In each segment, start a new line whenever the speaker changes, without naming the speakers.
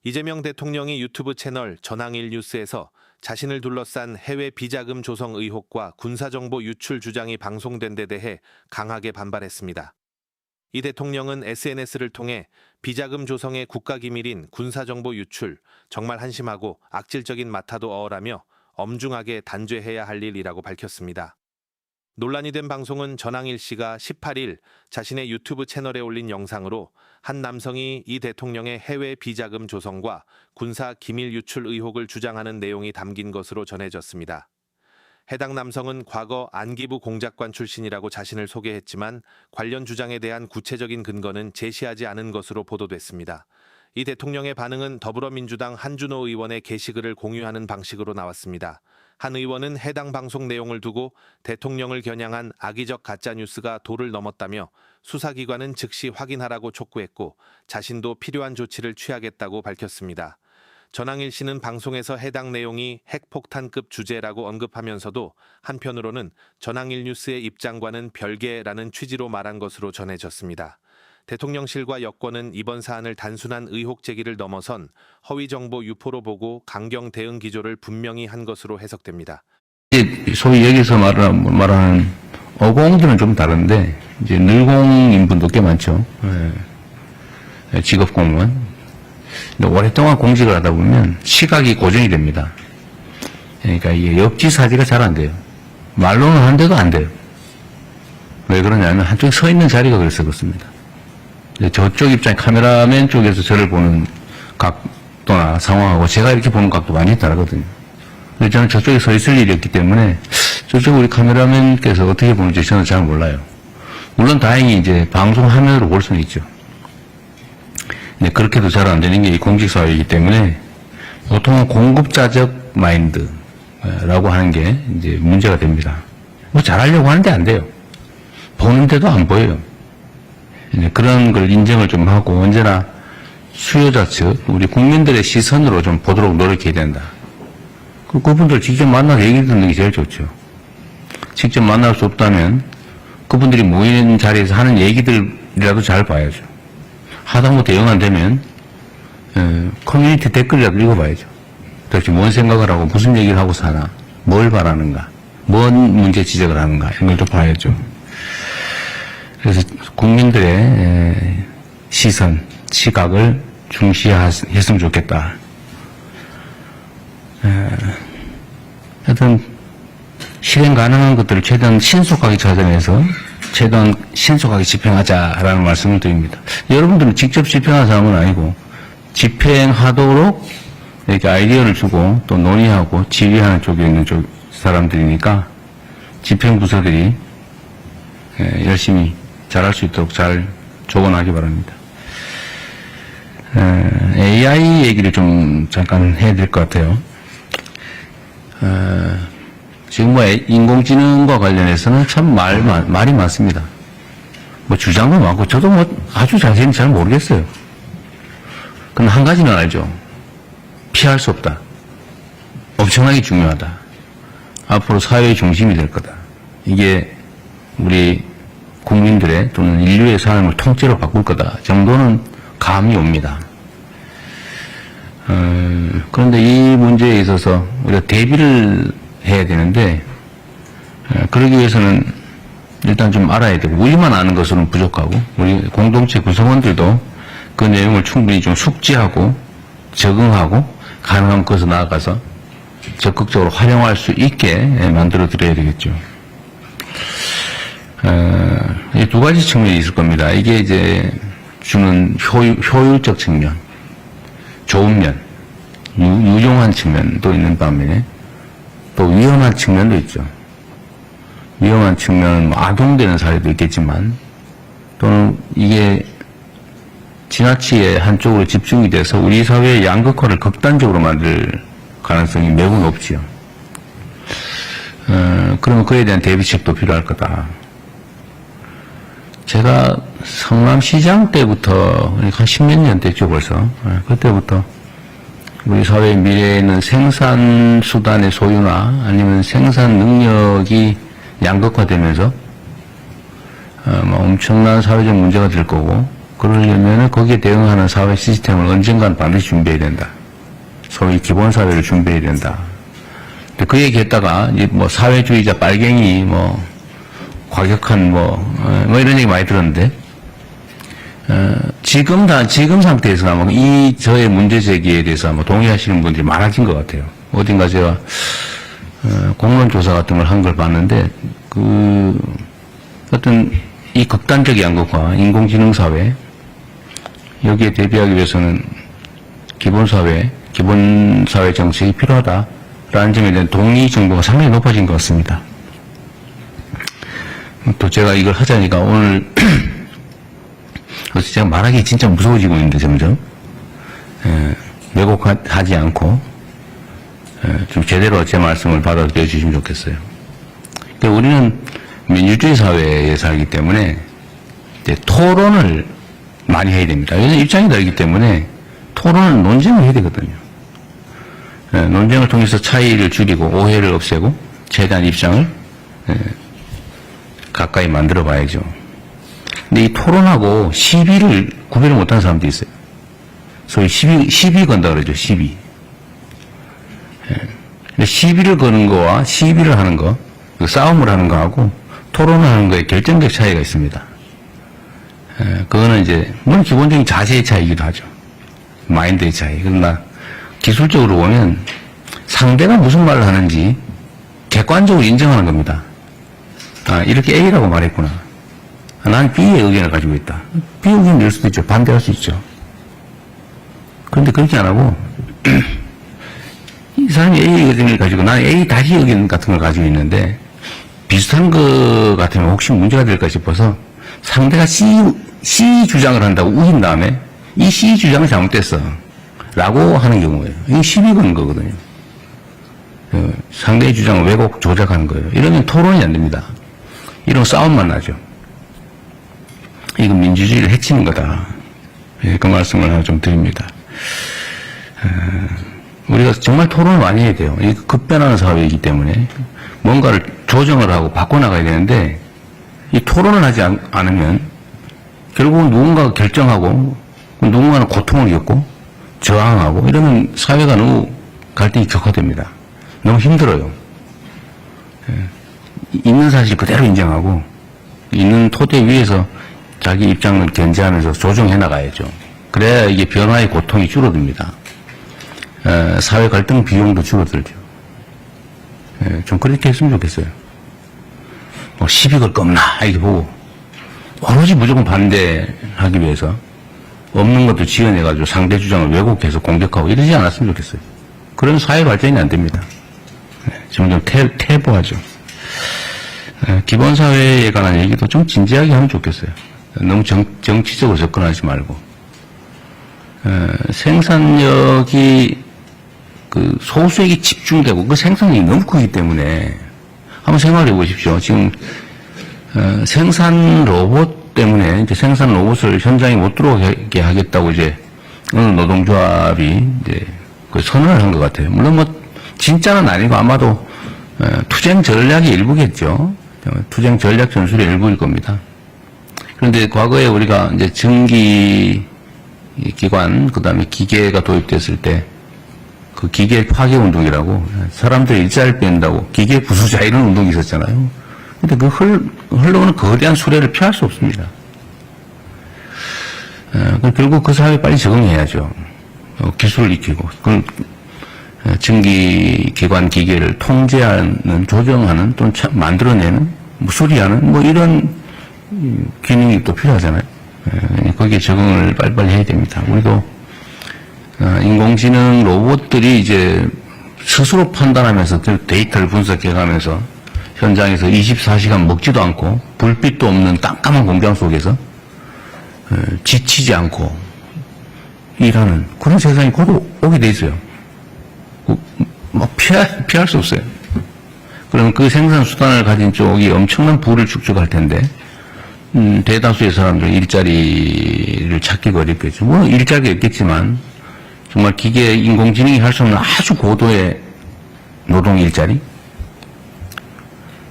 이재명 대통령이 유튜브 채널 전항일 뉴스에서 자신을 둘러싼 해외 비자금 조성 의혹과 군사정보 유출 주장이 방송된 데 대해 강하게 반발했습니다. 이 대통령은 SNS를 통해 비자금 조성의 국가기밀인 군사정보 유출, 정말 한심하고 악질적인 마타도 어어라며 엄중하게 단죄해야 할 일이라고 밝혔습니다. 논란이 된 방송은 전항일 씨가 18일 자신의 유튜브 채널에 올린 영상으로 한 남성이 이 대통령의 해외 비자금 조성과 군사 기밀 유출 의혹을 주장하는 내용이 담긴 것으로 전해졌습니다. 해당 남성은 과거 안기부 공작관 출신이라고 자신을 소개했지만 관련 주장에 대한 구체적인 근거는 제시하지 않은 것으로 보도됐습니다. 이 대통령의 반응은 더불어민주당 한준호 의원의 게시글을 공유하는 방식으로 나왔습니다. 한 의원은 해당 방송 내용을 두고 대통령을 겨냥한 악의적 가짜뉴스가 도를 넘었다며 수사기관은 즉시 확인하라고 촉구했고 자신도 필요한 조치를 취하겠다고 밝혔습니다. 전항일 씨는 방송에서 해당 내용이 핵폭탄급 주제라고 언급하면서도 한편으로는 전항일 뉴스의 입장과는 별개라는 취지로 말한 것으로 전해졌습니다. 대통령실과 여권은 이번 사안을 단순한 의혹 제기를 넘어선 허위 정보 유포로 보고 강경 대응 기조를 분명히 한 것으로 해석됩니다.
소위 여기서 말하는 어공들은 좀 다른데 이제 늘공인 분도 꽤 많죠. 직업 공무원. 오랫동안 공직을 하다 보면 시각이 고정이 됩니다. 그러니까 이게 역지사지가 잘 안 돼요. 말로는 하는데도 안 돼요. 왜 그러냐면 한쪽에 서 있는 자리가 그래서 그렇습니다. 저쪽 입장 카메라맨 쪽에서 저를 보는 각도나 상황하고 제가 이렇게 보는 각도 많이 다르거든요. 근데 저는 저쪽에 서 있을 일이 없기 때문에 저쪽 우리 카메라맨께서 어떻게 보는지 저는 잘 몰라요. 물론 다행히 이제 방송 화면으로 볼 수는 있죠. 근데 그렇게도 잘 안 되는 게 이 공직사회이기 때문에 보통은 공급자적 마인드라고 하는 게 이제 문제가 됩니다. 뭐 잘하려고 하는데 안 돼요. 보는데도 안 보여요. 그런 걸 인정을 좀 하고 언제나 수요자 측, 우리 국민들의 시선으로 좀 보도록 노력해야 된다. 그분들 직접 만나서 얘기 듣는 게 제일 좋죠. 직접 만날 수 없다면 그분들이 모이는 자리에서 하는 얘기들이라도 잘 봐야죠. 하다못해 영 안 되면 커뮤니티 댓글이라도 읽어봐야죠. 도대체 뭔 생각을 하고 무슨 얘기를 하고 사나, 뭘 바라는가, 뭔 문제 지적을 하는가 이런 걸 좀 봐야죠. 그래서 국민들의 시선, 시각을 중시했으면 좋겠다. 하여튼 실행 가능한 것들을 최대한 신속하게 찾아내서 최대한 신속하게 집행하자라는 말씀을 드립니다. 여러분들은 직접 집행하는 사람은 아니고 집행하도록 이렇게 아이디어를 주고 또 논의하고 지휘하는 쪽에 있는 사람들이니까 집행부서들이 열심히 잘할 수 있도록 잘 조언하기 바랍니다. AI 얘기를 좀 잠깐 해야 될 것 같아요. 지금 뭐 인공지능과 관련해서는 참 말이 많습니다. 뭐 주장도 많고 저도 뭐 아주 자세히는 잘 모르겠어요. 그럼 한 가지는 알죠. 피할 수 없다. 엄청나게 중요하다. 앞으로 사회의 중심이 될 거다. 이게 우리 국민들의 또는 인류의 삶을 통째로 바꿀 거다 정도는 감이 옵니다. 그런데 이 문제에 있어서 우리가 대비를 해야 되는데 그러기 위해서는 일단 좀 알아야 되고 우리만 아는 것으로는 부족하고 우리 공동체 구성원들도 그 내용을 충분히 좀 숙지하고 적응하고 가능한 곳에 나아가서 적극적으로 활용할 수 있게 만들어 드려야 되겠죠. 이 두 가지 측면이 있을 겁니다. 이게 이제 주는 효율적 측면, 좋은 면, 유용한 측면도 있는 반면에 또 위험한 측면도 있죠. 위험한 측면은 뭐 아동되는 사례도 있겠지만 또는 이게 지나치게 한쪽으로 집중이 돼서 우리 사회의 양극화를 극단적으로 만들 가능성이 매우 높지요. 그러면 그에 대한 대비책도 필요할 거다. 제가 성남시장 때부터 한 10몇 년 됐죠 벌써. 그때부터 우리 사회의 미래에는 생산수단의 소유나 아니면 생산 능력이 양극화되면서 엄청난 사회적 문제가 될 거고 그러려면 거기에 대응하는 사회 시스템을 언젠간 반드시 준비해야 된다. 소위 기본 사회를 준비해야 된다. 근데 그 얘기했다가 이제 뭐 사회주의자 빨갱이 뭐 과격한 뭐 이런 얘기 많이 들었는데 지금 상태에서 아마 이 저의 문제 제기에 대해서 아마 동의하시는 분들이 많아진 것 같아요. 어딘가 제가 공론 조사 같은 걸 한 걸 봤는데 그 어떤 이 극단적 양극화, 인공지능 사회 여기에 대비하기 위해서는 기본 사회 정책이 필요하다라는 점에 대한 동의 정도가 상당히 높아진 것 같습니다. 또 제가 이걸 하자니까 오늘 그래서 제가 말하기 진짜 무서워지고 있는데 점점 왜곡하지 않고 좀 제대로 제 말씀을 받아들여 주시면 좋겠어요. 그러니까 우리는 민주주의 사회에 살기 때문에 이제 토론을 많이 해야 됩니다. 왜냐하면 입장이 다르기 때문에 토론은 논쟁을 해야 되거든요. 논쟁을 통해서 차이를 줄이고 오해를 없애고 최대한 입장을 가까이 만들어 봐야죠. 근데 이 토론하고 시비를 구별을 못하는 사람도 있어요. 소위 시비 건다 그러죠. 시비. 근데 시비를 거는 거와 시비를 하는 거, 싸움을 하는 거하고 토론을 하는 거에 결정적 차이가 있습니다. 그거는 이제 물론 기본적인 자세의 차이이기도 하죠. 마인드의 차이. 그러나 기술적으로 보면 상대가 무슨 말을 하는지 객관적으로 인정하는 겁니다. 아, 이렇게 A라고 말했구나. 난 B의 의견을 가지고 있다. B 의견을 낼 수도 있죠. 반대할 수 있죠. 그런데 그렇게 안 하고 이 사람이 A 의견을 가지고 나는 A 다시 의견 같은 걸 가지고 있는데 비슷한 거 같으면 혹시 문제가 될까 싶어서 상대가 C 주장을 한다고 우긴 다음에 이 C 주장은 잘못됐어 라고 하는 경우예요. 이게 시비 거는 거거든요. 상대의 주장을 왜곡 조작하는 거예요. 이러면 토론이 안 됩니다. 이런 싸움만 나죠. 이건 민주주의를 해치는 거다. 그 말씀을 하나 좀 드립니다. 우리가 정말 토론을 많이 해야 돼요. 이 급변하는 사회이기 때문에 뭔가를 조정을 하고 바꿔나가야 되는데 이 토론을 하지 않으면 결국은 누군가가 결정하고 누군가는 고통을 겪고 저항하고 이러면 사회가 너무 갈등이 격화됩니다. 너무 힘들어요. 있는 사실 그대로 인정하고 있는 토대 위에서 자기 입장을 견제하면서 조정해 나가야죠. 그래야 이게 변화의 고통이 줄어듭니다. 사회 갈등 비용도 줄어들죠. 좀 그렇게 했으면 좋겠어요. 뭐 시비 걸 겁나 이렇게 보고 오로지 무조건 반대하기 위해서 없는 것도 지어내가지고 상대 주장을 왜곡해서 공격하고 이러지 않았으면 좋겠어요. 그런 사회 발전이 안 됩니다. 점점 퇴보하죠. 기본 사회에 관한 얘기도 좀 진지하게 하면 좋겠어요. 너무 정치적으로 접근하지 말고. 생산력이 그 소수에게 집중되고 그 생산력이 너무 크기 때문에 한번 생각해 보십시오. 지금 생산 로봇 때문에 이제 생산 로봇을 현장에 못 들어오게 하겠다고 이제 어느 노동조합이 이제 그 선언을 한 것 같아요. 물론 뭐 진짜는 아니고 아마도 투쟁 전략의 일부겠죠. 투쟁 전략 전술의 일부일 겁니다. 그런데 과거에 우리가 이제 전기 기관 그다음에 기계가 도입됐을 때 그 기계 파괴 운동이라고 사람들이 일자리를 뺀다고 기계 부수자 이런 운동이 있었잖아요. 근데 그 흘러오는 거대한 수레를 피할 수 없습니다. 결국 그 사회에 빨리 적응해야죠. 기술을 익히고 전기기관 기계를 통제하는, 조정하는, 또는 만들어내는, 수리하는, 뭐 이런 기능이 또 필요하잖아요. 거기에 적응을 빨리빨리 해야 됩니다. 우리도 인공지능 로봇들이 이제 스스로 판단하면서 데이터를 분석해가면서 현장에서 24시간 먹지도 않고 불빛도 없는 깜깜한 공장 속에서 지치지 않고 일하는 그런 세상이 곧 오게 돼 있어요. 뭐 피할 수 없어요. 그러면 그 생산 수단을 가진 쪽이 엄청난 부를 축적할 텐데 대다수의 사람들은 일자리를 찾기가 어렵겠죠. 뭐 일자리가 있겠지만 정말 기계 인공지능이 할 수 없는 아주 고도의 노동 일자리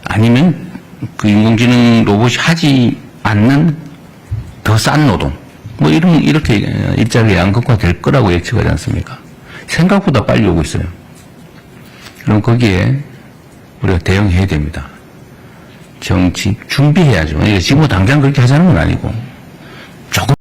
아니면 그 인공지능 로봇이 하지 않는 더 싼 노동 뭐 이렇게 일자리 양극화 될 거라고 예측하지 않습니까? 생각보다 빨리 오고 있어요. 그럼 거기에 우리가 대응해야 됩니다. 정치 준비해야죠. 지금 뭐 당장 그렇게 하자는 건 아니고 조금